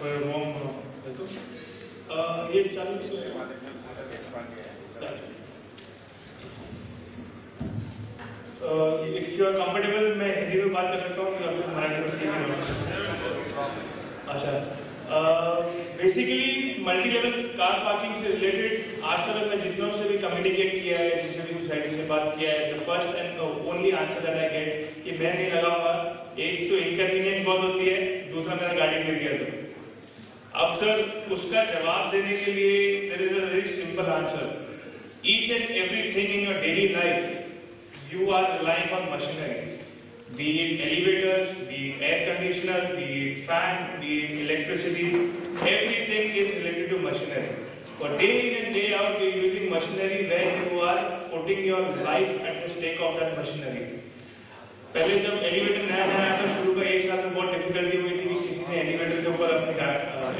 for a warm welcome. ये चालू क्यों है? If you are comfortable, मैं हिंदी में बात कर सकता हूँ कि आपको मराठी में सीख रहा हूँ। अच्छा, basically multi level car parking से रिलेटेड आज तक मैं जितनों से भी कम्युनिकेट किया है, जिनसे भी सोसाइटी से बात किया है, the first and only answer that I get कि मैं नहीं लगाऊंगा। एक तो इनकन्वीनियंस बहुत होती है, दूसरा मेरा गाड़ी गिर गया तो। अब सर उसका जवाब देने के लिए there is a very simple answer. Each and everything in your daily life you are relying on machinery, be it elevators, be it air conditioners, be it fan, be it electricity, everything is related to machinery. For day in and day out you are using machinery where you are putting your life at the stake of that machinery. पहले जब elevator नया नया आया था, शुरू का एक साल में बहुत डिफिकल्टी हुई थी कि किसी ने एलिवेटर के ऊपर अपने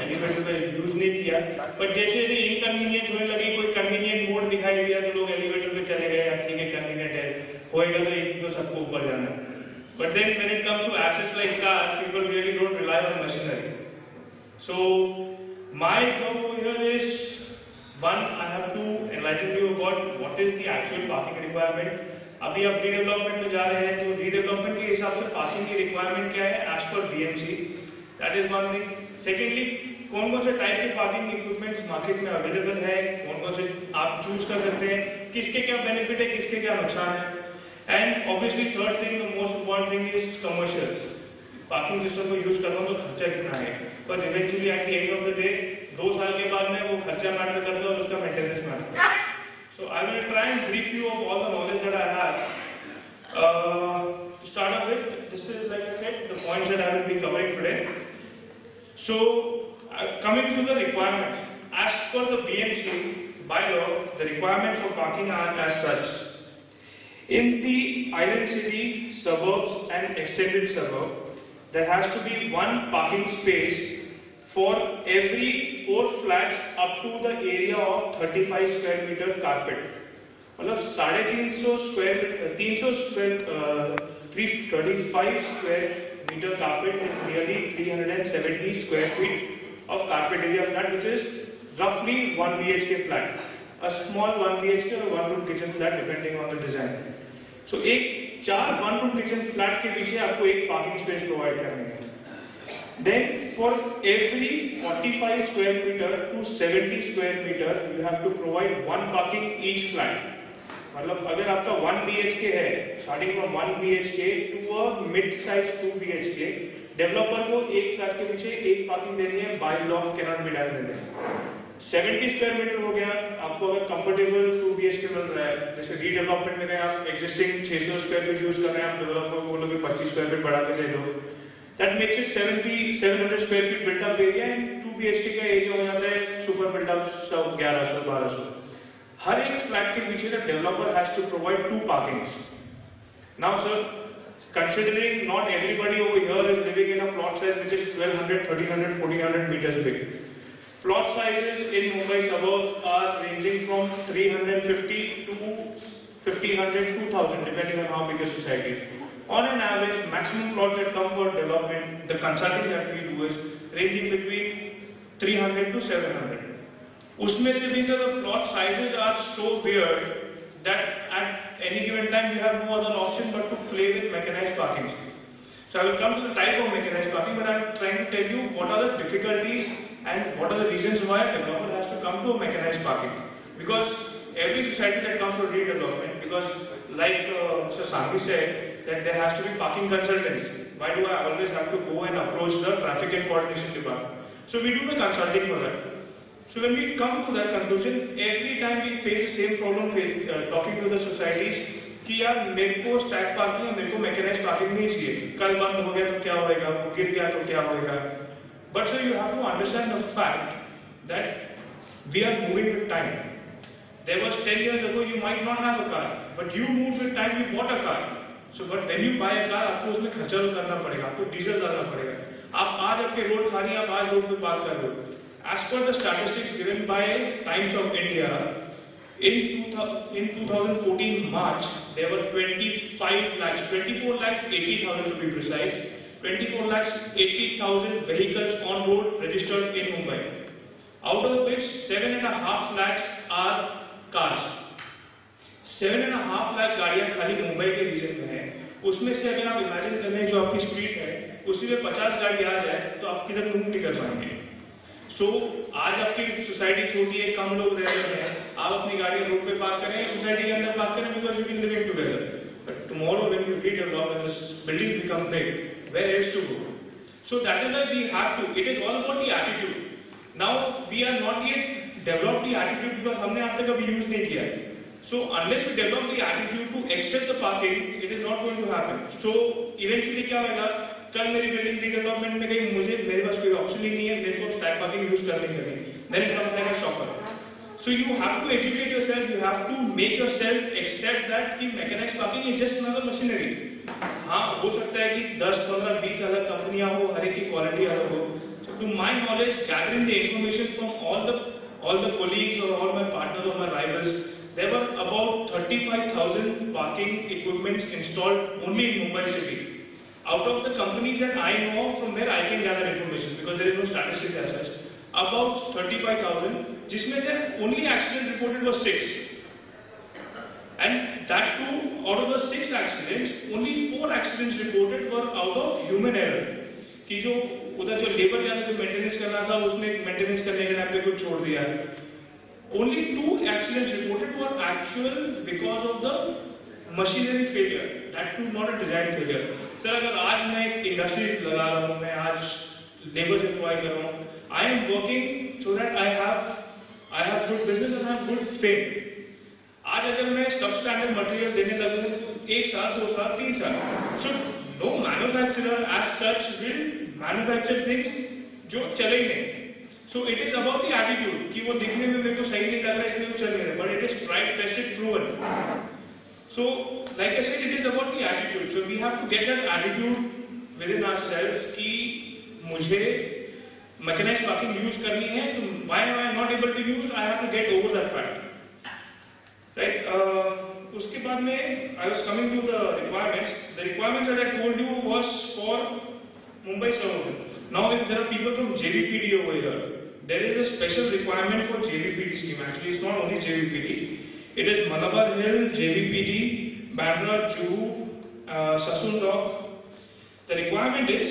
एलिवेटर का यूज नहीं किया, पर जैसे जैसे इनकन्वीनियंस होने लगी, कोई कन्वीनियंट मोड दिखाई दिया तो लोग एलिवेटर पे चले गए। ठीक है, कन्वीनियंट है, होएगा तो एक दिन तो सबको ऊपर जाना है। But then when it comes to assets like car, people really don't rely on machinery. So my job over here is, one, I have to enlighten you about what is the actual parking requirement. अभी आप redevelopment में जा रहे हैं तो redevelopment के हिसाब से पार्किंग की रिक्वायरमेंट क्या है as per BMC, that is one thing. Secondly, कौन कौन से टाइप के पार्किंग इक्विपमेंट्स मार्केट में अवेलेबल है, कौन कौन से आप चूज कर सकते हैं, किसके क्या बेनिफिट है, किसके क्या नुकसान है। And obviously third thing, the most important thing is commercials. Parking system को यूज कर रहा हूँ तो खर्चा कितना है, पर eventually at the end of the day 2 साल के बाद में वो खर्चा मैटर करता है और उसका मेंटेनेंस मैटर करता है। So I will try and brief you of all the knowledge that I have. To start off with, this is, like I said, the points that I will be covering today. So coming to the requirements, as per the BMC bylaw, the requirements for parking are as such. In the island city, suburbs and extended suburb, there has to be one parking space for every 4 flats up to the area of 35 square meter carpet. मतलब 350 square 335 square meter carpet is nearly 370 square feet of carpet area flat, which is roughly 1 BHK flat, a small 1 BHK or 1 room kitchen flat depending on the design. So एक 4 1 room kitchen flat के पीछे आपको एक parking space provide करनी है। Then for every 45 square meter to 70 square meter you have to provide one parking each flat. मतलब अगर आपका 1 BHK है, starting from 1 BHK to a mid size 2 BHK, developer को एक फ्लैट के पीछे एक पार्किंग देनी है, by law cannot be done with it. 70 square metre हो गया, आपको अगर कंफर्टेबल 2 BHK मिल रहा है, जैसे रीडेवलपमेंट में गए आप एक्जिस्टिंग 600 स्क्वायर फीट यूज कर रहे हैं, आप डेवलपर को बोलोगे 25 स्क्वायर फीट बढ़ा के दे दो, that makes it 700 square feet built up area and 2 BHK का एरिया हो जाता है सुपर बिल्ट अप 1100-1200। हर एक फ्लैट के पीछे the developer has to provide 2 parkings. Now sir, considering not everybody over here is living in a plot size which is 1200, 1300, 1400 meters big. Plot sizes in Mumbai suburbs are ranging from 350 to 1500, 2000 depending on how big the society is. On an average, maximum plots that come for development, the consulting that we do is ranging between 300 to 700. उसमें से भी sir, the plot sizes are so weird that at any given time we have no other option but to play with mechanized parking. So I will come to the type of mechanized parking, but I am trying to tell you what are the difficulties and what are the reasons why a developer has to come to a mechanized parking. Because every society that comes for redevelopment, because like Mr. Sanghi said, that there has to be parking consultants. Why do I always have to go and approach the traffic and coordination department? So we do the consulting for that. So when we come to that conclusion, every time we face the same problem, talking to the societies, कि यार मेरे को stack parking है, मेरे को mechanised parking नहीं चाहिए, कल बंद हो गया तो क्या होएगा, वो गिर गया तो क्या होएगा। But sir, you have to understand the fact that we are moving with time. There was 10 years ago you might not have a car, but you moved with time, you bought a car. So but when you buy a car, आपको उसमें खर्चा तो करना पड़ेगा, आपको diesel डालना पड़ेगा। आप आज आपके रोड खाली है, आप आज रोड पे पार्क कर रहे हो। As per the statistics given by Times of India, in 2014 March, there were 24 lakhs 80,000 to be precise, 24,80,000 vehicles on road registered in Mumbai, out of which 7.5 lakhs are cars. 7.5 lakh गाड़ियां खाली मुंबई के reason में है। उसमें से अगर आप इमेजिन कर लें जो आपकी स्ट्रीट है उसी में 50 गाड़ी आ जाए तो आप किधर मूव नहीं कर पाएंगे। सो आज आपकी सोसाइटी छोटी है, कम लोग रह रहे हैं, आप अपनी गाड़ी रोड पे पार्क करें, सोसाइटी के अंदर पार्क करें, because you can living together. But tomorrow when you redevelop and the building become big, where else to go? So that is why we have to, it is all about the attitude. Now we are not yet develop the attitude because हमने आज तक कभी use नहीं किया है। So unless we develop the attitude to accept the parking, it is not going to happen. So eventually क्या होगा, कल मेरी बिल्डिंग रीडेवलपमेंट में गई, मुझे मेरे पास कोई ऑप्शन ही नहीं है, मेरे को स्टैक पार्किंग यूज करनी है, then it comes like a shocker. So you have to educate yourself, you have to make yourself accept that कि mechanized parking is just another machinery. हाँ, हो सकता है कि 10, 15, 20 अलग कंपनियां हो, हर एक की क्वालिटी अलग हो. So to my knowledge, gathering the information from all the colleagues or all my partners or my rivals, there were about 35,000 parking equipments installed only in Mumbai city. Out of the companies that I know of, from where I can gather information, because there is no statistics as such, about 35,000, जिसमें से only accident reported was 6. And that too, out of the 6 accidents, only 4 accidents reported were out of human error. कि जो उधर जो labour गया था, जो maintenance करना था, उसने मेंटेनेंस करने के टाइम पे कुछ छोड़ दिया है. Only 2 accidents reported were actual because of the machinery failure. That too not a design failure. Sir, अगर आज मैं एक इंडस्ट्री लगा रहा हूँ, मैं आज लेबर्स एम्प्लॉय कर रहा हूँ, I am working so that I have good business and I have good fame. आज अगर मैं substandard material देने लगूँ 1 साल, 2 साल, 3 साल, so no manufacturer as such will manufacture things जो चले ही नहीं. So it is about the attitude कि वो दिखने में मेरे को सही नहीं लग रहा है इसलिए वो चल नहीं रहा, but it is tried, tested, proven. So like I said, it is about the attitude. So we have to get that attitude within ourselves कि मुझे mechanized parking use करनी है, तो why am I not able to use? I have to get over that fact. Right? उसके बाद में I was coming to the requirements. The requirements that I told you was for Mumbai suburban. Now if there are people from JVPD over here, there is a special requirement for JVPD scheme. Actually, it's not only JVPD. It is Malabar Hill, JVPD, Bandra, Juhu, Sassoon-Dock. The requirement is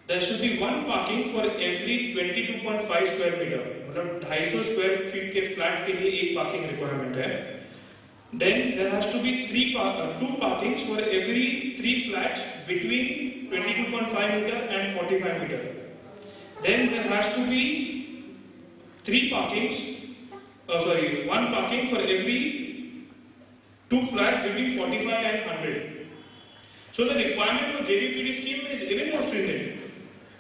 there should be one parking for every 22.5 square meter. मतलब 250 square feet के flat के लिए एक parking requirement है. Then there has to be 2 parkings for every 3 flats between 22.5 meter and 45 meter. Then there has to be 1 parking for every 2 flats between 45 and 100. So the requirement for JVPD scheme is even more stringent,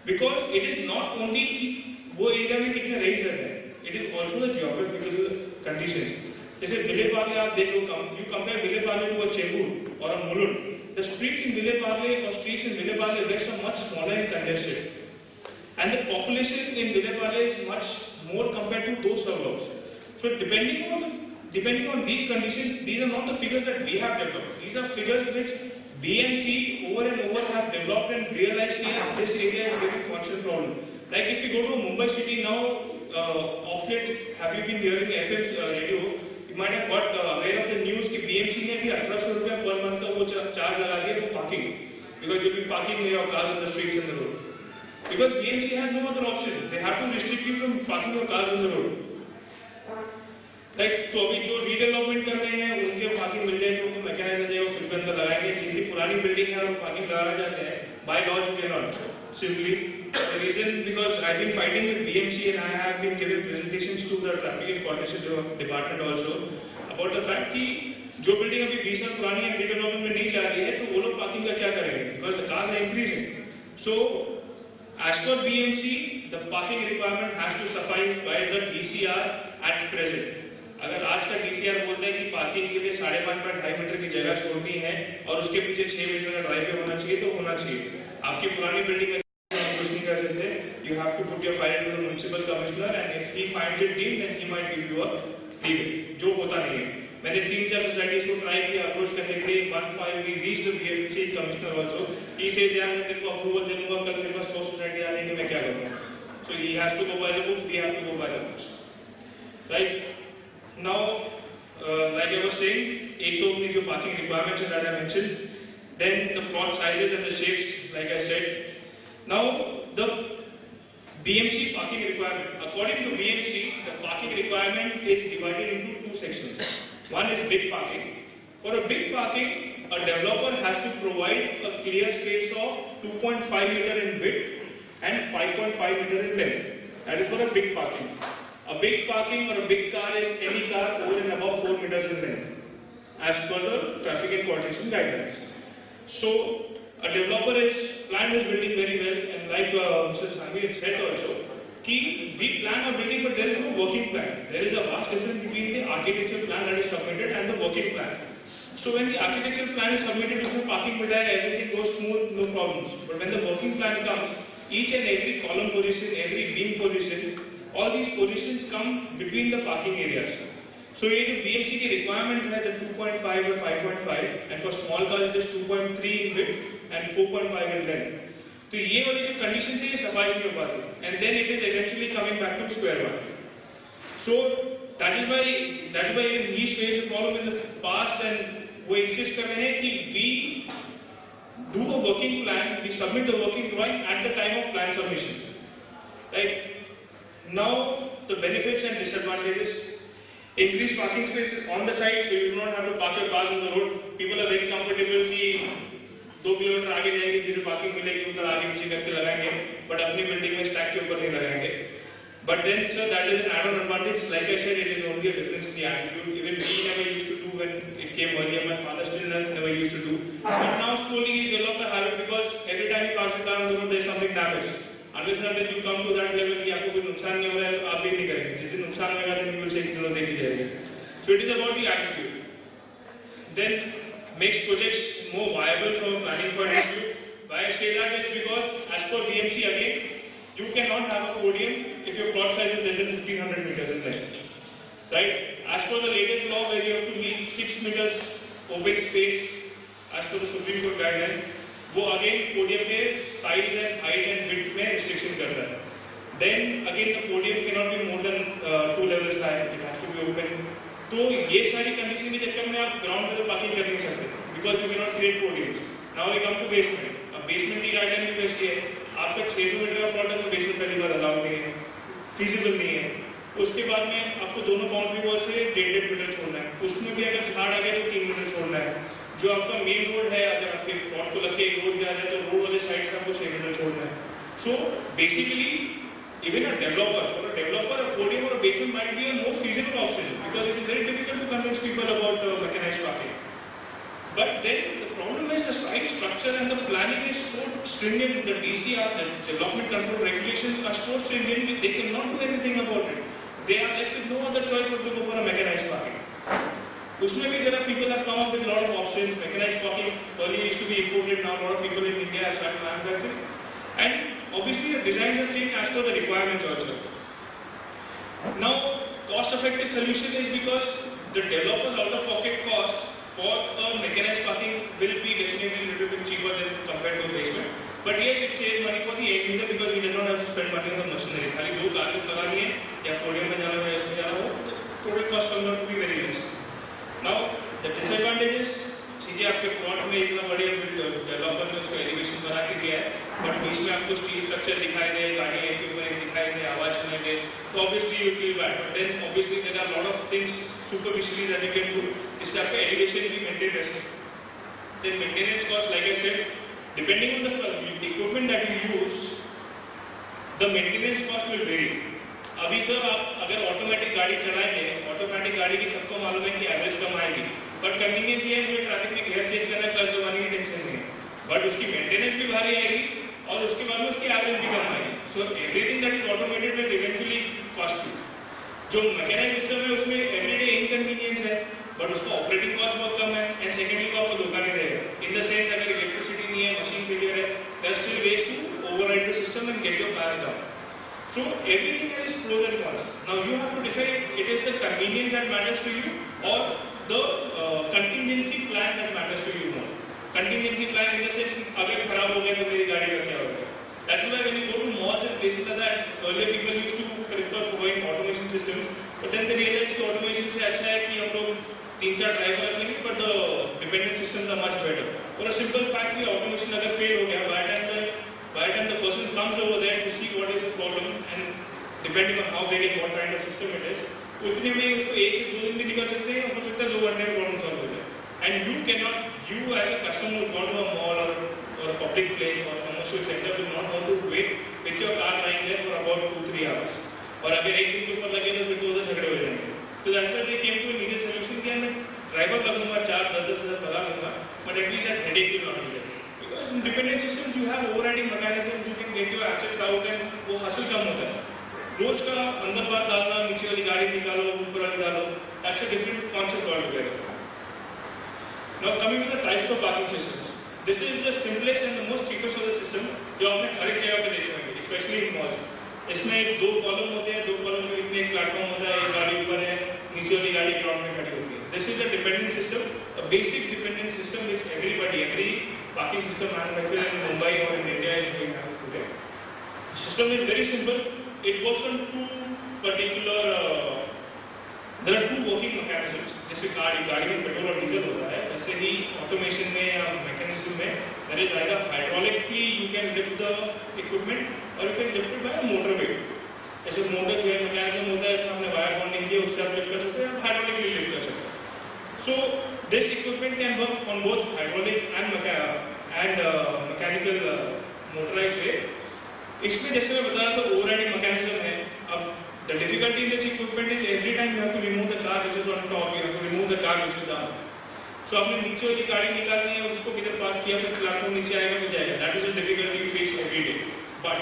because it is not only कि वो area में कितने rice रहते हैं, it is also the geographical conditions. जैसे विलेपार्ले आप देखो, you compare Vile Parle to a Chembur or a Mulund, the streets in Vileparle or streets in Vileparle West are much smaller and congested, and the population in Vileparle is much more compared to those suburbs. So depending on these conditions, these are not the figures that we have developed. These are figures which BMC over and over have developed and realized that this area is very constant problem. Like if you go to Mumbai city now, of late, have you been hearing FM radio? You might have got aware of the news कि BMC ने भी 1800 रुपया per month का वो charge लगा दिया for parking, because you'll be parking your cars on the streets and the road. Because BMC has no other option. They have to restrict you from parking your cars on the road. Like तो अभी जो redevelopment कर रहे हैं उनके parking मिल जाएगी, उनको mechanise आ जाएगा, फिर अंदर लगाएंगे. जिनकी पुरानी बिल्डिंग है और पार्किंग लगाना चाहते हैं, by laws you cannot. Simply the reason, because I've been fighting with BMC and I have been giving presentations to the traffic and coordination department also about the fact कि जो building अभी 20 साल पुरानी है, redevelopment में नहीं जा रही है, तो वो लोग पार्किंग का क्या करेंगे? Because the cars are increasing. So as per BMC, the parking requirement has to suffice by the DCR at present. अगर आज का DCR बोलता है कि पार्किंग के लिए 5.5 by 2.5 मीटर की जगह छोड़नी है और उसके पीछे 6 मीटर का ड्राइववे होना चाहिए, तो होना चाहिए. आपकी पुरानी बिल्डिंग में कुछ नहीं कर सकते. You have to put your file to the municipal commissioner, and if he finds it deemed, then he might give you a leeway. जो होता नहीं है. मैंने 3-4 सोसाइटीज को ट्राई किया अप्रोच करने के लिए. 1 5 we reached the BMC commissioner also. he says यार मैं तेरे को अप्रूवल दे दूंगा, कल मेरे पास 100 स्टूडेंट आ जाएंगे, मैं क्या करूँगा? So he has to go by the books, we have to go by the books, right? Now, like I was saying, एक तो अपनी जो parking requirements that I mentioned, then the plot sizes and the shapes, like I said. Now the BMC parking requirement. According to BMC, the parking requirement is divided into two sections. One is big parking. For a big parking, a developer has to provide a clear space of 2.5 meter in width and 5.5 meter in length. That is for a big parking. A big parking or a big car is any car over and above 4 meters in length, as per the traffic and coordination guidelines. So a developer is planned his building very well, and like Mr. Sangvi had said also, कि we plan a building but there is no working plan. There is a vast difference between the architectural plan that is submitted and the working plan. So when the architectural plan is submitted, उसमें parking मिल जाए, everything goes smooth, no problems. But when the working plan comes, each and every column position, every beam position, all these positions come between the parking areas. So ये जो BMC की requirement है, the 2.5 or 5.5, and for small cars it is 2.3 in width and 4.5 in length. तो ये वाली जो conditions है ये suffice नहीं हो पाती, and then it is eventually coming back to square one. So that is why he faced a problem in the past, and वो insist कर रहे हैं कि we do a working plan, we submit a working drawing at the time of plan submission. Right? Now the benefits and disadvantages. Increased parking spaces on the site, so you do not have to park your cars on the road. People are very comfortable कि 2 kilometre आगे जाएंगे, जिधर parking मिलेगी उधर आगे पीछे करके लगाएंगे, बट अपनी बिल्डिंग में स्टैक के ऊपर नहीं लगाएंगे. But then, sir, that is an add-on advantage. Like I said, it is only a difference in the attitude. Even we never used to do when it came earlier. My father still never used to do. But now slowly he's developed a habit because every time he parks the car on the road, there is something damaged. Unless and until you come to that level कि आपको कोई नुकसान नहीं हो रहा है, तो आप भी नहीं करेंगे. जिस दिन नुकसान होगा, then you will say कि चलो देखी जाएगी. So it is about the attitude. Then makes projects more viable from a planning point of view. Why I say that is because as per BMC again, you cannot have a podium if your plot size is less than 1500 meters in length. Right? As per the latest law where you have to leave 6 meters open space as per the Supreme Court guideline, वो again podium के size and height and width में restrictions करता है. Then again the podium cannot be more than 2 levels high. It has to be open. तो ये सारी condition के चक्कर में आप ग्राउंड पे तो पार्किंग कर नहीं सकते because you cannot create podiums. Now we come to basement. अब basement की गाइडलाइन भी वैसी है. आपका 600 मीटर का प्लॉट है तो बेसमेंट पहली बार अलाउड नहीं है, फीजिबल नहीं है. उसके बाद में आपको दोनों बाउंड्री वॉल से 1.5 मीटर छोड़ना है. उसमें भी अगर झाड़ आ गया तो 3 मीटर छोड़ना है. जो आपका मेन रोड है, अगर आपके प्लॉट को लग के एक रोड जा रहा है तो रोड वाले साइड से आपको 6 मीटर छोड़ना है. So basically even a developer, a podium or a basement might be a more feasible option because it is very difficult to convince people about mechanized parking. But then the problem is the site structure and the planning is so stringent. The DCR, the development control regulations are so stringent, they cannot do anything about it. They are left with no other choice but to go for a mechanized parking. उसमें भी there are people have come up with a lot of options. Mechanized parking earlier used to be imported, now a lot of people in India have started manufacturing. And obviously the designs have changed as per the requirements also. Now cost-effective solution is because the developer's out-of-pocket cost for a mechanized parking will be definitely a little bit cheaper than compared to a basement. But yes, it saves money for the end user because he does not have to spend money on the machinery. खाली 2 carpet लगानी है या podium में जाना है, इसमें जाना हो, तो total cost comes out to be very less. Now the disadvantages, चीजें आपके प्लॉट में इतना बढ़िया डेवलपर ने उसको एलिवेशन बना के दिया है, बट बीच में आपको स्टील स्ट्रक्चर दिखाई दे, गाड़ी एक के ऊपर एक दिखाई दे, आवाज सुनाई दे, तो obviously you feel bad. But then obviously there are lot of things superficially that you can do, इससे आपका एलिवेशन भी मेंटेन रह सकता है. Then maintenance cost, like I said, depending on the equipment that you use, the maintenance cost will vary. अभी sir आप अगर automatic गाड़ी चलाएंगे, ऑटोमेटिक गाड़ी की सबको मालूम है कि एवरेज कम आएगी, बट कन्वीनियंस ये है मुझे ट्रैफिक में गियर चेंज करना है, क्लच दबाने की टेंशन नहीं है, बट उसकी मेंटेनेंस भी भारी आएगी और उसके बाद में उसकी एवरेज भी कम आएगी. So everything that is automated will eventually cost you. जो मैकेनाइज्ड सिस्टम है उसमें एवरीडे इनकन्वीनियंस है, बट उसका ऑपरेटिंग कॉस्ट बहुत कम है, एंड सेकेंडली को आपको धोखा नहीं रहेगा. इन द सेंस अगर इलेक्ट्रिसिटी नहीं है, मशीन फेलियर है, there are still ways to override the system and get your cars down. So everything has pros and cons. Now you have to decide it is the convenience that matters to you or the contingency plan that matters to you more. Contingency plan in the sense अगर खराब हो गया तो मेरी गाड़ी का क्या होगा? That's why when you go to malls and places like that, earlier people used to prefer going automation systems, but then they realized कि automation से अच्छा है कि हम लोग 3-4 ड्राइवर रख लेंगे, but the dependent systems are much better. For a simple fact कि automation अगर fail हो गया, by the time the person comes over there to see what is the problem and depending on how big and what kind of system it is, उतने में उसको 1 से 2 दिन भी निकल सकते हैं, हो सकता है 2 घंटे में प्रॉब्लम सॉल्व हो जाए. And you as a customer who's gone to a mall or a public place or a commercial center will not want to wait with your car lying there for about 2-3 hours. और अगर एक दिन के ऊपर लगे तो फिर तो उधर झगड़े हो जाएंगे. So that's why they came to an easy solution कि मैं ड्राइवर लगूंगा 4-10 हज़ार पगार लूंगा, but at least that headache will not be there. Because in dependent systems you have overriding mechanisms, you can get your assets out and वो हासिल कम होता है. रोज का अंदर बार डालना, नीचे वाली गाड़ी निकालो, ऊपर वाली डालो, that's a different concept altogether. Now coming to the types of parking systems, this is the simplest and the most cheapest of the system जो आपने हर एक जगह पे देखे होंगे, especially in malls. इसमें 2 कॉलम होते हैं, 2 कॉलम में इतने एक प्लेटफॉर्म होता है, एक गाड़ी ऊपर है, नीचे वाली गाड़ी ग्राउंड में खड़ी होती है. This is a dependent system, a basic dependent system which every parking system manufacturer in Mumbai or in India is doing as of today. The system is very simple. It works on 2 particular. There are 2 working mechanisms. जैसे गाड़ी में petrol और diesel होता है, वैसे ही automation में या mechanism में there is either hydraulically you can lift the equipment or you can lift it by a motor weight. जैसे मोटर गियर मैकेनिज्म होता है, इसमें हमने वायर बॉन्डिंग किया, उससे आप लिफ्ट कर सकते हैं, आप hydraulically लिफ्ट कर सकते हैं. So this equipment can work on both hydraulic and mechanical motorized way. इसमें जैसे मैं बता रहा था overriding mechanism है. अब the difficulty in this equipment is every time you have to remove the car which is on top, you have to remove the car which is down. So आपने नीचे वाली गाड़ी निकालनी है, उसको किधर पार्क किया, फिर प्लेटफॉर्म नीचे आएगा, फिर जाएगा. That is a difficulty you face every day. But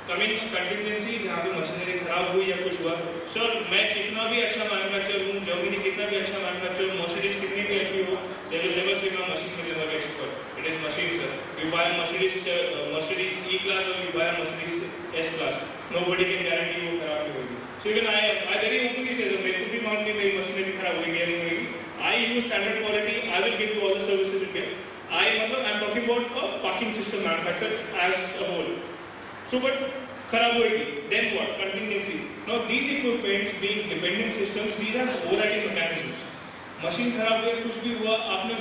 coming to contingency, यहाँ पे मशीनरी खराब हुई या कुछ हुआ, सर मैं कितना भी अच्छा मैन्युफैक्चर हूँ, जर्मनी कितना भी अच्छा मैन्युफैक्चर, मर्सिडीज कितनी भी अच्छी हो, they will never say my machine will never get super. It is machine, sir. You buy a Mercedes E-Class or you buy a Mercedes S-Class. Nobody can guarantee वो खराब नहीं होगी. So even I very openly say, मेरे को भी मान ली मेरी machinery खराब होगी या नहीं होगी. I use standard quality. I will give you all the services you get. I'm talking about a parking system manufacturer as a whole. So but खराब होगी. Then what? Contingency. Now these equipments being dependent systems, these are overriding mechanisms. Machine खराब हुई, कुछ भी हुआ, आपने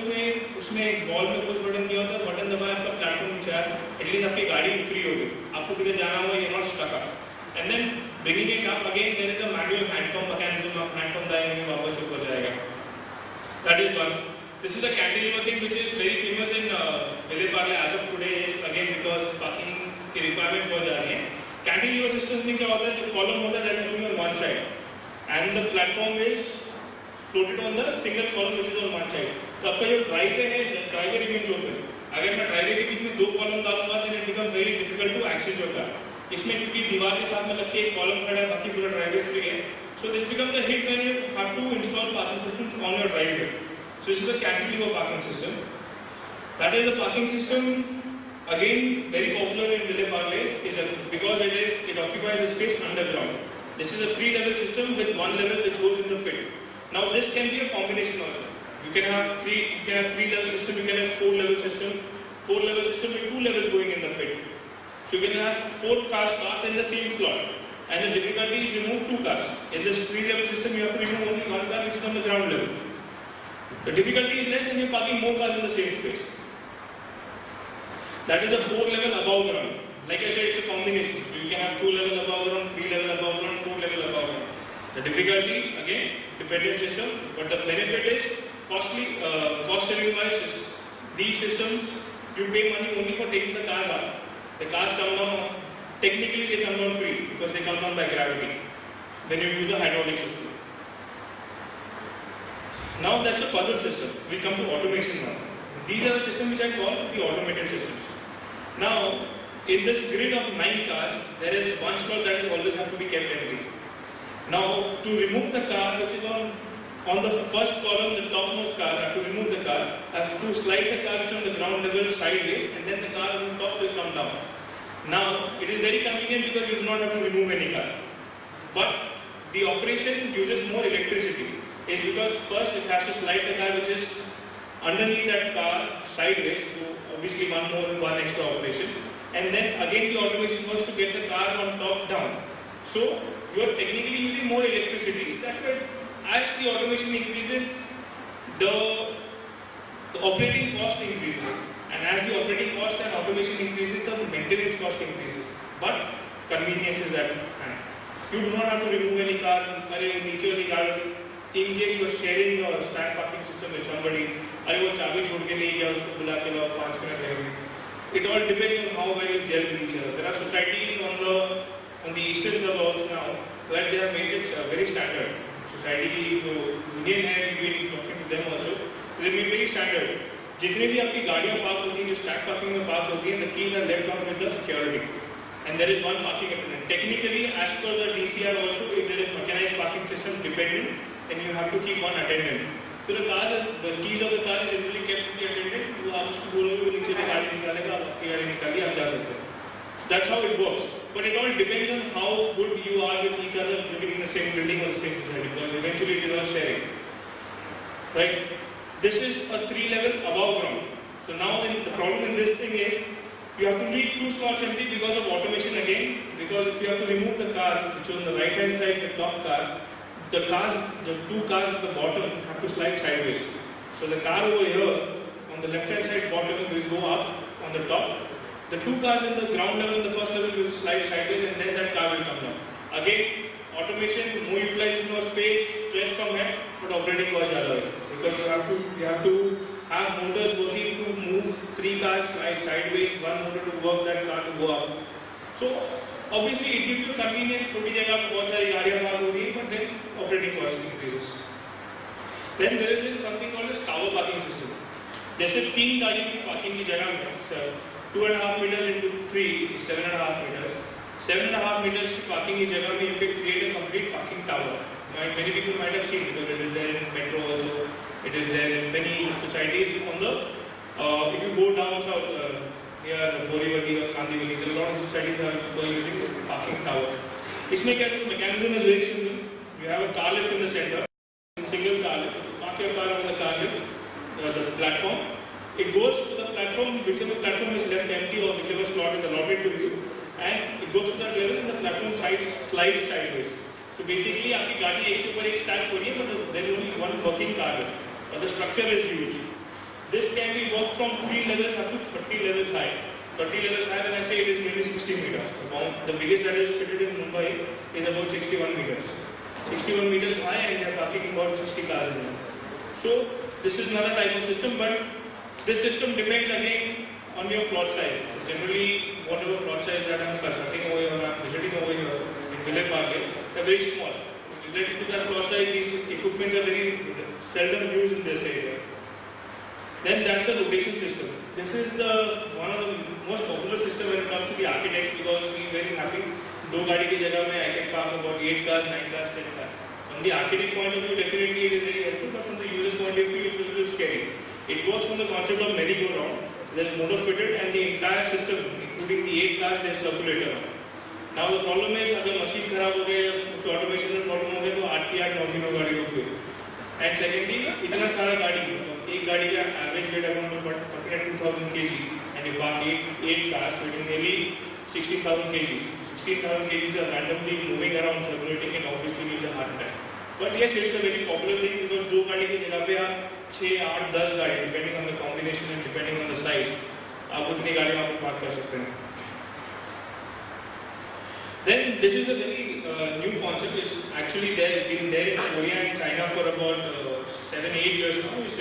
उसमें एक बॉल में कुछ बटन दिया होता है, बटन दबाया, आपका प्लेटफॉर्म नीचे आया, एटलीस्ट आपकी गाड़ी फ्री हो गई, आपको किधर जाना हुआ, you're not stuck up. And then bringing it up again, there is a manual hand pump mechanism. आप hand pump डालेंगे, वापस ऊपर जाएगा. That is one. This is the cantilever thing which is very famous in Vile-Parle as of today is again because parking की requirement बहुत जा रही है. Cantilever system में क्या होता है, जो column होता है that is only on one side and the platform is floated on the single column which is on one side. तो आपका जो ड्राइवर है, ड्राइवर remains open. अगर मैं ड्राइवर के बीच में 2 कॉलम डालूंगा then it becomes very difficult to access your car. इसमें क्योंकि दीवार के साथ में लग के एक कॉलम खड़ा है, बाकी पूरा ड्राइवर फ्री है. So this becomes a hit when you have to install parking systems on your driveway. So this is the cantilever parking system. That is the parking system. Again, very popular in Vile-Parle because it occupies the space underground. This is a 3-level system with 1 level which goes in the pit. Now this can be a combination also. You can have 3-level system, you can have 4-level system. 4-level system with 2 levels going in the pit. So you can have 4 cars parked in the same slot. And the difficulty is remove 2 cars. In this 3-level system, you have to remove only 1 car which is on the ground level. The difficulty is less and you're parking more cars in the same space. That is the 4-level above ground. Like I said, it's a combination. So you can have 2 level above ground, 3 level above ground, 4 level above ground. The difficulty, again, dependent system, but the benefit is cost saving wise. These systems, you pay money only for taking the cars out. The cars come down, technically they come down free because they come down by gravity when you use a hydraulic system. Now that's a puzzle system. We come to automation now. These are the systems which I call the automated systems. Now, in this grid of 9 cars, there is one slot that always has to be kept empty. Now, to remove the car which is on the first column, the topmost car, I have to remove the car, I have to slide the car which is on the ground level sideways, and then the car on top will come down. Now, it is very convenient because you do not have to remove any car. But the operation uses more electricity. Is because first it has to slide the car which is underneath that car sideways, so obviously one extra operation, and then again the automation works to get the car on top down. So you are technically using more electricity. That's why as the automation increases, the operating cost increases, and as the operating cost and automation increases, the maintenance cost increases. But convenience is at hand. You do not have to remove any car, नीचे वाली car. In case you are sharing your stack parking system with somebody, अरे वो चाबी छोड़ के नहीं गया, उसको बुला के लाओ 5 मिनट लगेंगे. It all depends on how well you gel with each other. There are societies on the eastern suburbs now where they have made it very standard. Society जो union है, we will be talking to them also. They made very standard. जितने भी आपकी गाड़ियाँ park होती हैं, जो stack parking में पार्क होती हैं, the keys are left on with the security. And there is one parking attendant. Technically, as per the DCR also, if there is mechanized parking system dependent, then you have to keep one attendant. So the keys of the car is generally kept with the attendant. वो आप उसको बोलोगे वो नीचे से गाड़ी निकालेगा, आप आपकी गाड़ी निकालिए, आप जा सकते हैं. So that's how it works. But it all depends on how good you are with each other living in the same building or the same society, because eventually it is all sharing. Right? This is a 3-level above ground. So now the problem in this thing is, you have to leave 2 slots empty because of automation again. Because if you have to remove the car, which is on the right hand side, the top car, the 2 cars at the bottom have to slide sideways. So the car over here, on the left hand side bottom, will go up on the top. The 2 cars in the ground level, the first level, will slide sideways, and then that car will come down. Again, automation, more utilizes more space, stress come here, but operating cost ज़्यादा है. Because you have to have motors working to move 3 cars sideways, 1 motor to work that car to go up. So obviously it gives you convenience. छोटी जगह पे बहुत सारी गाड़ियाँ park हो रही हैं, but then operating cost increases. Then there is this something called as tower parking system. जैसे 3 गाड़ियों की पार्किंग की जगह में 2.5 meters into 3 is 7.5 meters. 7.5 meters की पार्किंग की जगह में you can create a complete parking tower. Many people might have seen because it is there in metro also. It is there in many societies. On the if you go down south near Borivali or Kandivali, there are a lot of societies that are using parking tower. इसमें क्या है? The mechanism is very simple. You have a car lift in the center, a single car lift. Park your car on the car lift, the platform. It goes to the platform, whichever platform is left empty or whichever slot is allotted to you, and it goes to that level and the platform slides sideways. So basically, आपकी गाड़ी एक के ऊपर एक stack हो रही है, but there is only one working car lift. But the structure is huge. This can be worked from 3 levels up to 30 levels high. 30 levels high, when I say it is nearly 60 meters. The biggest that is fitted in Mumbai is about 61 meters. 61 meters high, and they are parking about 60 cars in there. So this is another type of system, but this system depends again on your plot size. Generally, whatever plot size that I am consulting over here or I am visiting over here in Vile Parle, they are very small. Related to that plot size, these equipments are very seldom used in this area. Then that's a rotation system. This is one of the most popular system when it comes to the architects, because we are very happy. 2 गाड़ी की जगह में I can park about 8 cars, 9 cars, 10 cars. From the architect point of view, definitely it is very helpful, but from the user's point of view, it's a little scary. It works from the concept of merry-go-round. There is motor fitted, and the entire system, including the 8 cars, there is circulator on. Now the problem is, अगर machine खराब हो गए, कुछ automation में problem हो गए, तो 8 की 8 9 की 9 गाड़ी रुक गई. And secondly, इतना सारा गाड़ी, एक गाड़ी का average weight around about 2,000 kg, and you park 8 cars, so it is nearly 16,000 kg. 16,000 kg are randomly moving around, circulating, and obviously gives a heart attack. But yes, it's a very popular thing because 2 गाड़ी की जगह पे आप 6, 8, 10 गाड़ी, depending on the combination and depending on the size, आप उतनी गाड़ी वहाँ पे पार्क कर सकते हैं. Then this is a very new concept. It's actually been there in Korea and China for about 7-8 years now. It's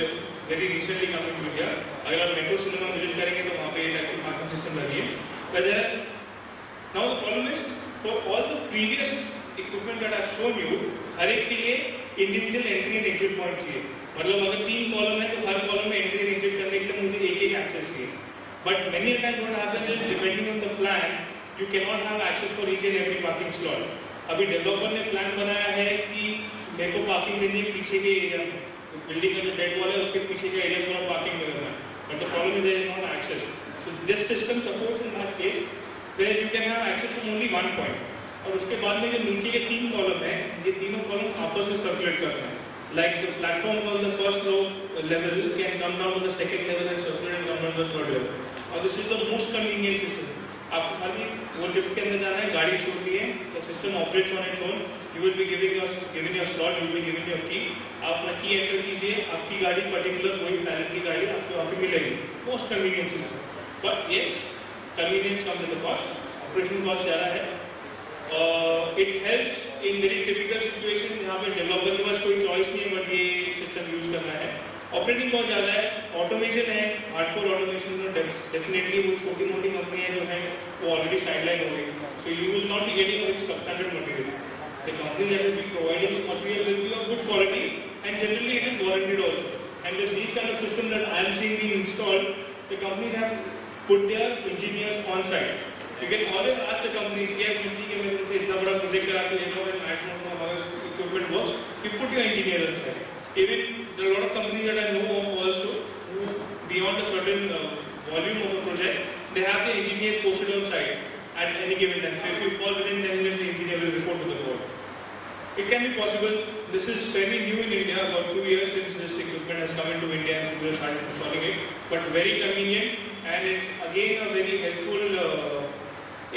very recently come into India. अगर आप मेट्रो सिनेमा विजिट करेंगे तो वहाँ पे इलेक्ट्रिक पार्किंग सिस्टम लगी है. But now the problem is, for all the previous equipment that I've shown you, हर एक के लिए individual entry and exit point चाहिए. मतलब अगर 3 कॉलम है तो हर कॉलम में entry and exit करने के लिए मुझे एक access चाहिए. But many times what happens is, depending on the plan, you cannot have access for each and every parking slot. अभी डेवलपर ने प्लान बनाया है कि मेरे को पार्किंग देनी है पीछे के एरिया में, बिल्डिंग का जो डेड वॉल है उसके पीछे का एरिया पूरा पार्किंग में करना है. But the problem is there is not access. So this system supports in that case where you can have access from only one point. और उसके बाद में जो नीचे के 3 कॉलम है, ये तीनों कॉलम आपस में सर्कुलेट करते हैं. like the platform on the first level can come down to the second level and circulate and come down to the third level. Now this is the most convenient system. आपको खाली वो lift के अंदर जाना है, गाड़ी छोड़नी है, the system operates on its own. You will be given your slot, you will be given your key. आप अपना key enter कीजिए, आपकी गाड़ी particular कोई talent की गाड़ी आपको वहाँ पे मिलेगी. Most convenient system. But yes, convenience comes with the cost. Operation cost ज़्यादा है. It helps in very typical situations जहाँ पे developer के पास कोई choice नहीं है but ये system use करना है. ऑपरेटिंग कॉस्ट ज़्यादा है, ऑटोमेशन है, हार्डकोर ऑटोमेशन में डेफिनेटली वो छोटी मोटी कंपनियां जो हैं वो ऑलरेडी साइडलाइन हो गई. So you will not be getting a substandard material. The company that will be providing material will be of good quality and generally it is warranted also. And with this kind of system that I am seeing being installed, the companies have put their engineers on site. You can always ask the companies कि मैं तुमसे इतना बड़ा project करा के ले रहा हूं, I don't know how equipment works, you put your engineer on site. Even there are a lot of companies that I know of also who beyond a certain volume of a project, they have the engineers posted on site at any given time. So if you call within 10 minutes, the engineer will report to the board. It can be possible. This is fairly new in India, about 2 years since this equipment has come into India and people have started installing it. But very convenient, and it's again a very helpful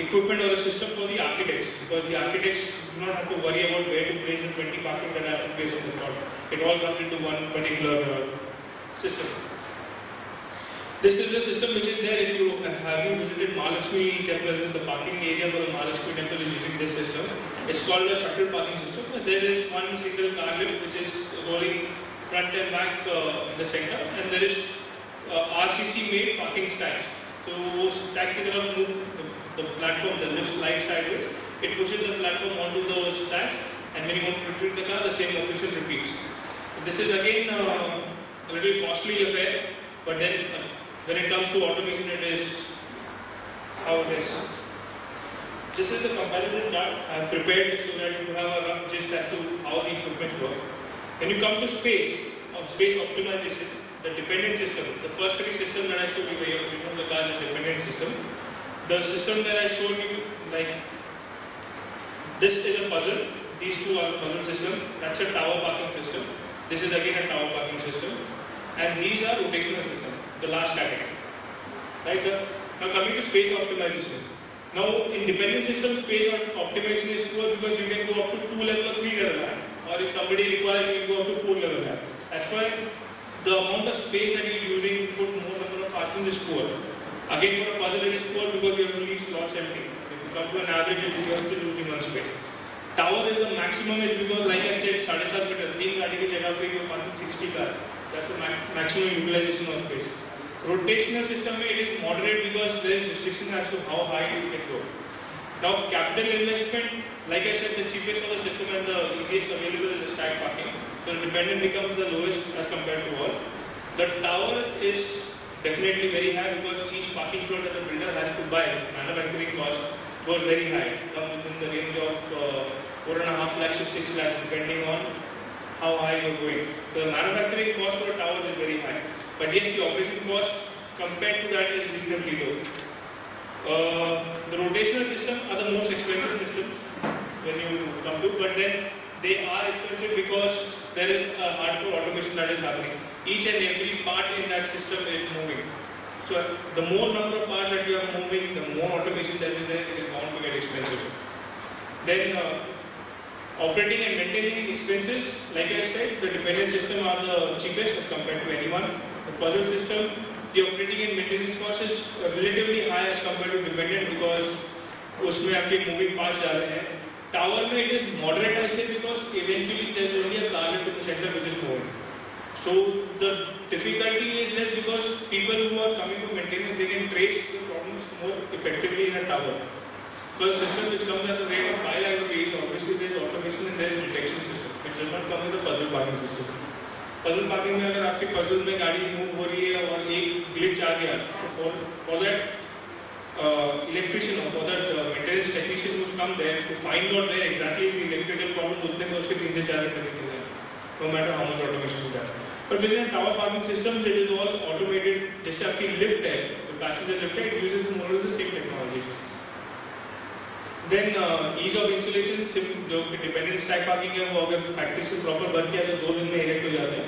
equipment or a system for the architects, because the architects do not have to worry about where to place the 20 parking that have to place in the plot. It all comes into one particular system. This is the system which is there. If you have visited Mahalakshmi temple, the parking area for the Mahalakshmi temple is using this system. It's called a shuttle parking system. There is one single car lift which is rolling front and back in the center, and there is RCC made parking stacks. So वो stack की तरफ move the platform, the lift slides sideways. It pushes the platform onto those stacks, and when you want to retrieve the car, the same operation repeats. This is again a little costly affair, but then when it comes to automation, it is how it is. This is a comparison chart I have prepared so that you have a rough gist as to how the equipments work. When you come to space optimization, the dependent system, the first three systems that I showed you, where you know the car is a dependent system. The system that I showed you, like this is a puzzle. These two are a puzzle system. That's a tower parking system. This is again a tower parking system. And these are rotational system, the last category. Right, sir? Now coming to space optimization. Now in dependent system, space optimization is poor because you can go up to 2 level or 3 level RAM. Or if somebody requires, you can go up to 4 level RAM. That's why the amount of space that you're using to put more number of parking is poor. Again, for a puzzle it is poor because you have to leave slots empty. If you come to an average, you are still losing one space. Tower is the maximum is because, like I said, 7.5 meter, 3 गाड़ी की जगह पे you are parking 60 cars. That's the maximum utilization of space. Rotational system में it is moderate because there is restriction as to how high you can go. Now, capital investment, like I said, the cheapest of the system and the easiest available is the stack parking. So the dependent becomes the lowest as compared to all. The tower is definitely very high because each parking slot that the builder has to buy, manufacturing cost goes very high. It comes within the range of 4.5 lakhs to 6 lakhs depending on how high you're going. The manufacturing cost for a tower is very high. But yes, the operation cost compared to that is reasonably low. The rotational system are the most expensive systems when you come to, but then they are expensive because there is a hardcore automation that is happening. Each and every part in that system is moving. So the more number of parts that you are moving, the more automation that is there, it is bound to get expensive. Then operating and maintaining expenses, like I said, the dependent system are the cheapest as compared to anyone. The puzzle system, the operating and maintenance cost is relatively high as compared to dependent because उसमें आपके moving parts जा रहे हैं. Tower में it is moderate I say because eventually there is only a car lift in the center which is moving. So the difficulty is that because people who are coming to maintenance, they can trace the problems more effectively in a tower. Because system which comes at the rate of 5 lakh rupees, obviously there is automation and there is detection system, which does not come with the puzzle parking system. Puzzle parking में अगर आपके puzzle में गाड़ी move हो रही है और एक glitch आ गया, so for that electrician or for that maintenance technician who's come there to find out where exactly is the electrical problem, उतने में उसके 3 से 4 घंटे निकल जाए, no matter how much automation is there. But within a tower parking system, it is all automated. जैसे आपकी lift है, the passenger lift है, it uses more or less the same technology. Then ease of installation, सिर्फ जो dependent stack parking है वो अगर factory से प्रॉपर वर्क किया तो 2 दिन में इरेक्ट हो जाते हैं.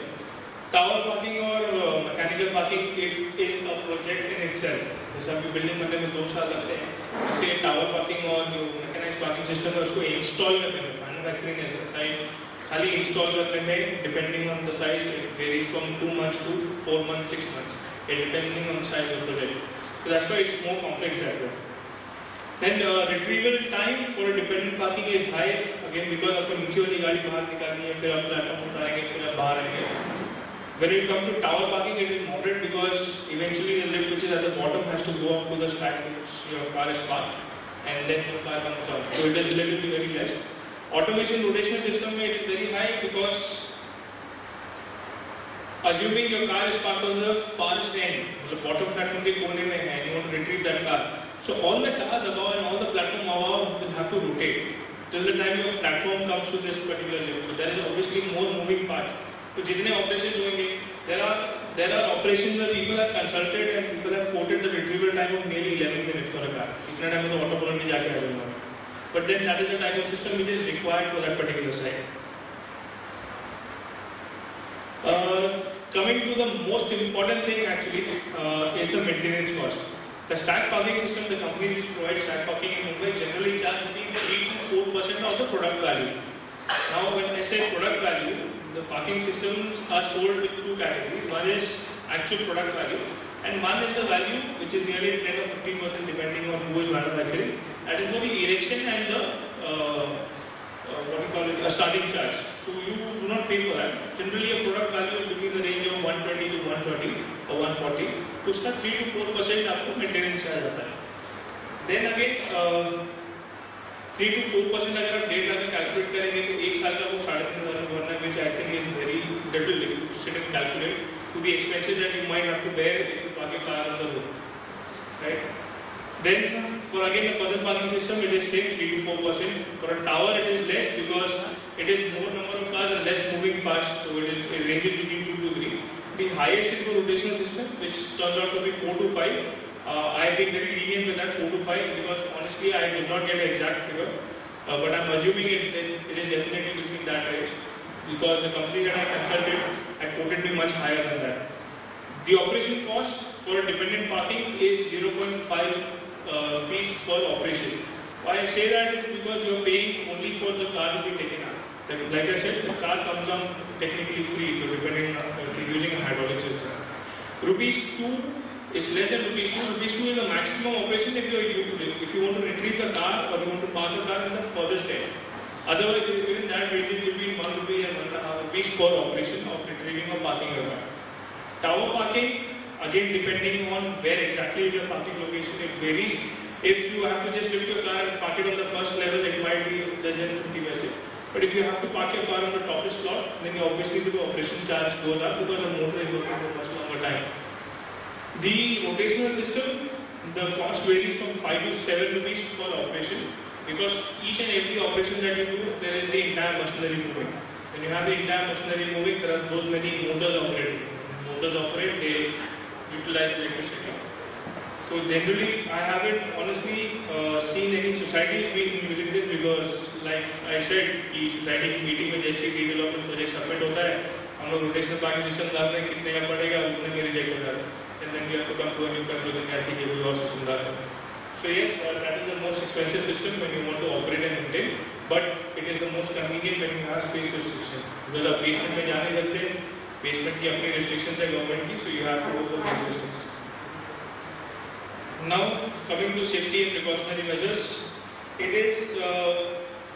टावर पार्किंग और mechanical parking it is a project in itself. जैसे अभी बिल्डिंग बनने में 2 साल लगते हैं, इससे टावर पार्किंग और जो मैकेनाइज्ड पार्किंग सिस्टम है उसको इंस्टॉल करने में, मैन्युफैक्चरिंग एज अ साइड खाली इंस्टॉल करने में depending on the size it varies from 2 months to 4 months 6 months, depending on the size of the project. So that's why it's more complex that way. Then retrieval time for dependent parking is high again because आपको नीचे वाली गाड़ी बाहर निकालनी है, फिर आप platform उतारेंगे, फिर आप बाहर आएंगे. When you come to tower parking, it is moderate because eventually the lift which is at the bottom has to go up to the stack which your car is parked, and then your car comes down. So it is relatively very less. Automation rotational system it is very high because assuming your car is parked on the farthest end, the bottom platform के कोने में है, and you want to retrieve that car. So all the cars above and all the platform above will have to rotate till the time your platform comes to this particular lift. So there is obviously more moving parts. तो जितने operations होंगे, there are operations where people have consulted and people have quoted the retrieval time of nearly 11 minutes for a car. इतने time में तो auto police में जाके आ जाऊंगा. But then that is the type of system which is required for that particular site. Coming to the most important thing actually is the maintenance cost. The stack parking system, the companies which provide stack parking in Mumbai generally charge between 3 to 4% of the product value. Now when I say product value, the parking systems are sold with 2 categories. One is actual product value and one is the value which is nearly 10 or 15% depending on who is manufacturing. That is for the erection and the what we call it, a starting charge. So you do not pay for that. Generally a product value is between the range of 120 to 130 or 140. तो उसका 3 to 4% आपको maintenance charge आता है. Then again 3 to 4% अगर आप 1.5 लाख का calculate करेंगे तो 1 साल का वो 3,500 में बनना, which I think is very little if you sit and calculate to the expenses that you might have to bear if you park your car on the road, right? Then for again the person parking system it is same 3 to 4%. For a tower it is less because it is more number of cars and less moving parts, so it ranges between 2 to 3. The highest is for rotational system which turns out to be 4 to 5. I have been very lenient with that 4 to 5 because honestly I did not get an exact figure, but I am assuming it is definitely between that range because the company that I consulted had quoted me much higher than that. The operation cost for a dependent parking is 0.5 piece per operation. Why I say that is because you are paying only for the car to be taken out. Like I said, the car comes on technically free if you are depending on using a hydraulic system. Rupees 2 is less than rupees 2. Rupees 2 is the maximum operation if you want to retrieve the car or you want to park the car in the furthest end. Otherwise, within that range is between 1 rupee and 1.5 rupees per operation of retrieving or parking your car. Tower parking, again depending on where exactly is your parking location, it varies. If you have to just lift your car and park it on the first level, it might be less than 50 paise. But if you have to park your car on the topest floor, then obviously the operation charge goes up because the motor is working for much longer time. The rotational system, the cost varies from 5 to 7 rupees per operation because each and every operation that you do, there is the entire machinery moving. When you have the entire machinery moving, there are those many motors operating. Motors operate, they utilize electricity. So generally, I haven't honestly seen any societies being using this because, like I said, कि society की meeting में जैसे ही development project submit होता है, हम लोग rotational parking system डाल रहे हैं, कितने का पड़ेगा, उतने में reject हो जाता है. And then we have to come to a new conclusion that ठीक है कोई और system डाल रहे हैं. So yes, that is the most expensive system when you want to operate and maintain, but it is the most convenient when you have space restriction. Because आप basement में जा नहीं सकते, basement की अपनी restrictions है government की, so you have to go for these systems. Now coming to safety and precautionary measures, it is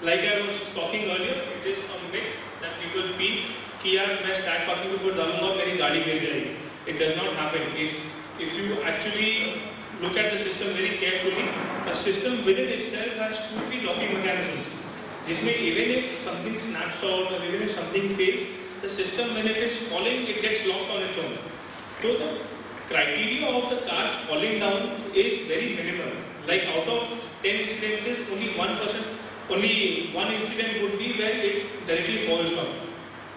like I was talking earlier, it is a myth that people feel कि यार मैं stack parking के ऊपर डालूंगा मेरी गाड़ी गिर जाएगी. It does not happen. If you actually look at the system very carefully, the system within itself has 2-3 locking mechanisms. जिसमें even if something snaps out or even if something fails, the system when it is falling, it gets locked on its own. So the criteria of the car falling down is very minimal. Like out of 10 incidences, only one incident would be where it directly falls down.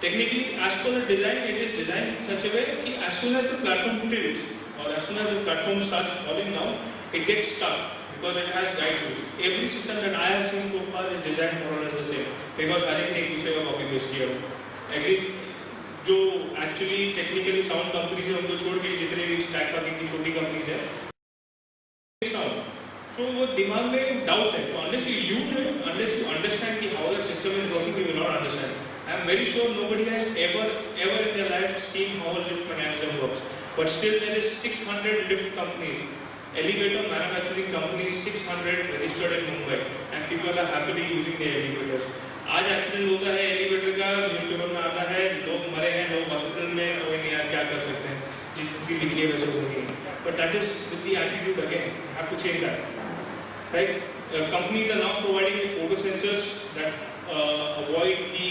Technically, as per the design, it is designed in such a way that as soon as the platform tilts or as soon as the platform starts falling down, it gets stuck because it has guide tools. Every system that I have seen so far is designed more or less the same because हर एक ने एक दूसरे का copy paste किया हो. At जो actually technically sound companies है उनको छोड़ के जितने भी stack packaging की छोटी companies है sound. So वो दिमाग में doubt है. So unless you use it, unless you understand कि how that system is working, you will not understand. I am very sure nobody has ever in their life seen how a lift mechanism works. But still there is 600 lift companies, elevator manufacturing companies, 600 registered in Mumbai, and people are happily using their elevators. आज accident होता है elevator का, newspaper में आता है, लोग मरे हैं, लोग हॉस्पिटल में, कोई नहीं यार क्या कर सकते हैं, जितनी लिखी है वैसे होगी. But that is with the attitude again. You have to change that, right? Companies are now providing photo sensors that avoid the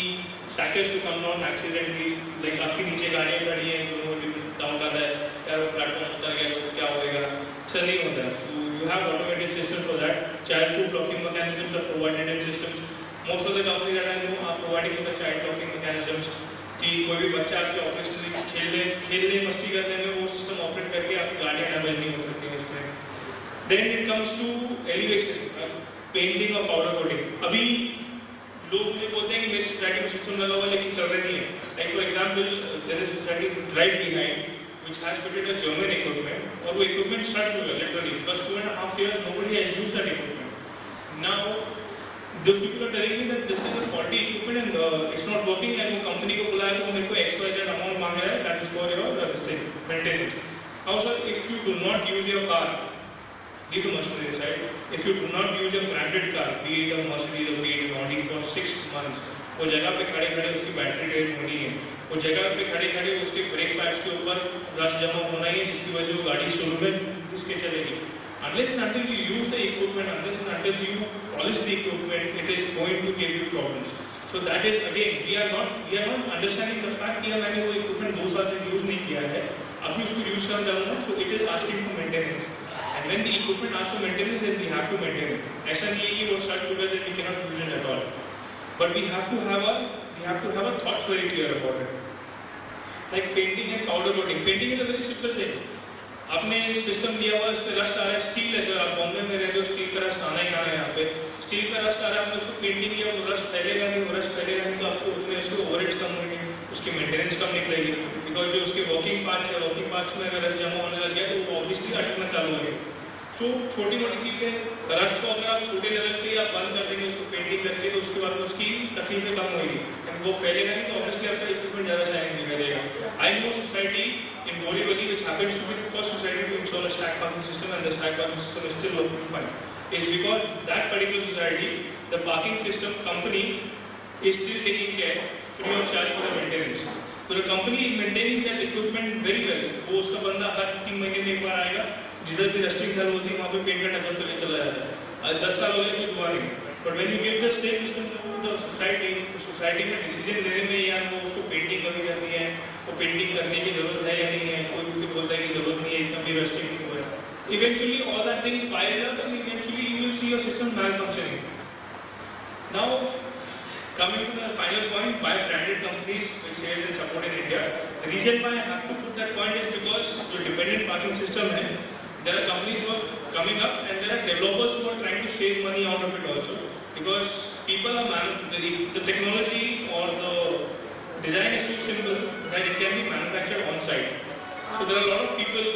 stackers to come down accidentally. Like आपकी नीचे गाड़ियाँ खड़ी हैं, दोनों डाउन आता है, यार वो प्लेटफॉर्म उतर गया तो क्या होगा? ऐसा नहीं होता है. So you have automated systems for that. Child-proof locking mechanisms are provided in systems. Most of the companies that I know are providing the child locking mechanisms. कि कोई भी बच्चा आपके ऑफिस में खेलने मस्ती करने में वो सिस्टम ऑपरेट करके आपकी गाड़ियाँ डैमेज नहीं हो सकती उसमें. Then it comes to elevation, painting और powder coating. अभी लोग मुझे बोलते हैं कि मेरी सोसाइटी में सिस्टम लगा हुआ लेकिन चल रही नहीं है. Like for example, there is a society right behind which has fitted a German equipment और वो equipment start हो गया literally because 2.5 years nobody has used that equipment. Now those people are telling me that this is a faulty equipment and it's not working and वो company को बुलाया तो वो मेरे को XYZ amount मांग रहा है, that is for your maintenance. How sir, if you do not use your car, leave the machinery aside, if you do not use your branded car, be it a Mercedes or be it an Audi for 6 months, वो जगह पे खड़े उसकी battery dead होनी है, वो जगह पे खड़े उसके ब्रेक पैड्स के ऊपर रश जमा होना ही है जिसकी वजह से वो गाड़ी शुरू में घुस के चलेगी. Unless and until you use the equipment, unless and until you polish the equipment, it is going to give you problems. So that is again, we are not understanding the fact कि मैंने वो equipment 2 साल से use नहीं किया है, अभी उसको use करना चाहूँगा, so it is asking for maintenance. And when the equipment asks for maintenance, then we have to maintain it. ऐसा नहीं है कि वो start हो गया then we cannot use it at all. But we have to have a thoughts very clear about it. Like painting and powder coating. Painting is a very simple thing. आपने system दिया हुआ है, उस पर rust आ रहा है, steel है sir, आप बॉम्बे में रहते हो, स्टील का रस्ट आना ही आना है यहाँ पे, स्टील का रस्ट आ रहा है, आपने उसको पेंटिंग किया, वो रस्ट फैलेगा नहीं, तो आपको उतने उसके ओवरहेड्स कम होंगे, उसकी मेंटेनेंस कम निकलेगी, बिकॉज जो उसके वर्किंग पार्ट्स में अगर रस्ट जमा होने लग गया तो वो ऑब्वियसली अटकना चालू होगी. सो छोटी मोटी चीज़ें, रस्ट को अगर आप छोटे लेवल पे आप बंद कर देंगे उसको पेंटिंग करके तो उसके बाद उसकी तकलीफें कम होगी, वो फैलेगा नहीं तो ऑब्वियसली आपका इक्विपमेंट ज़्यादा शाइनिंग दिखाई देगा. I know society in Borivali, which happens to be the first society to install a stack parking system, and the stack parking system is still working fine, is because that particular society, the parking system company is still taking care free of charge for the maintenance. So the company is maintaining that equipment very well. वो उसका बंदा हर 3 महीने में एक बार आएगा, जिधर भी rusting चालू होती है वहाँ पे पेंट का टचअप करके चला जाता है. 10 साल हो गए कुछ हुआ नहीं. But when you give the same system to the society में डिसीजन लेने में यार वो उसको पेंटिंग कभी करनी है, वो पेंटिंग करने की जरूरत है या नहीं है, कोई भी बोलता है कि जरूरत नहीं है, इतना भी रस्टिंग नहीं हुआ है. Eventually all that thing piles up and eventually you will see your system malfunctioning. Now coming to the final point, why branded companies with sales and support in India. The reason why I have to put that point is because जो dependent parking system है, there are companies who are coming up and there are developers who are trying to save money out of it also, because people are the technology or the design is so simple that it can be manufactured on site. So there are a lot of people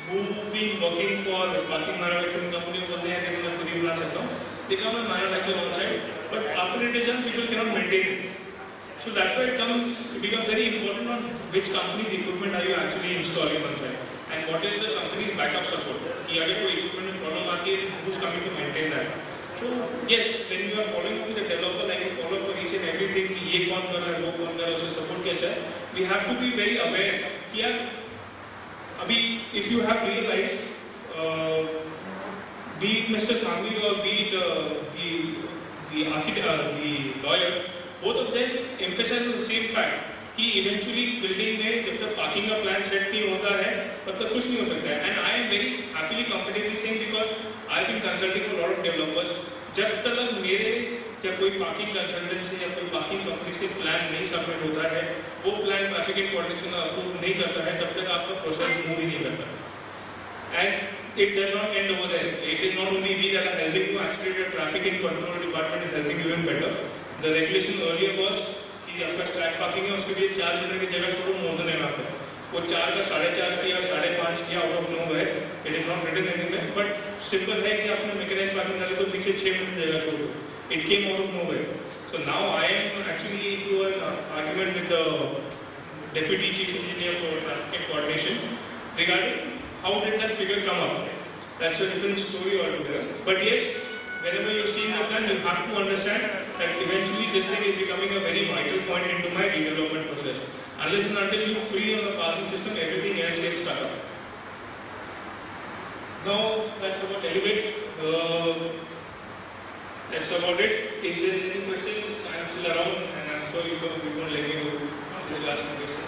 who have been working for parking manufacturing company who बोलते हैं कि मैं खुद ही बना सकता हूँ. They come and manufacture on site, but after it is done, people cannot maintain it. So that's why it becomes very important on which company's equipment are you actually installing on site, and what is the company's backup support. कि अगर कोई equipment में problem आती है, who's coming to maintain that. So yes, when you are following up with the developer, like you follow for each and everything कि ये कौन कर रहा है, वो कौन कर रहा है, उसे support कैसा है, we have to be very aware कि यार अभी if you have realized, be it Mr. Sanghi or be it the architect, the lawyer, both of them emphasize on the same fact कि eventually building में जब तक parking का plan set नहीं होता है तब तक कुछ नहीं हो सकता है. And I am very happily comfortably saying because I have been consulting a lot of developers. जब तक मेरे या कोई parking consultant से या कोई parking company से plan नहीं सबमिट होता है, वो plan traffic and coordination का approve नहीं करता है, तब तक आपका process move ही नहीं करता. And it does not end over there. It is not only we that are helping you, actually the traffic and control department is helping you even better. The regulation earlier was कि आपका स्ट्रैक parking है उसके लिए 4 metre की जगह छोड़ो more than enough है. वो 4 का 4.5 किया 5.5 किया out of nowhere. It is not written anywhere but simple है कि आपने मैकेनाइज्ड पार्किंग डाले तो पीछे 6 मीटर जगह छोड़ो. It came out of nowhere. So now I am actually into an argument with the Deputy Chief Engineer for Traffic and Coordination regarding how did that figure come up. That's a different story altogether. But yes, whenever you see the plan, you have to understand that eventually this thing is becoming a very vital point into my redevelopment process. Unless and until you free on the parking system, everything else gets stuck up. Now that's about Elevate. That's about it. If there is any questions, I am still around and I am sure you won't let me go. This is the last question.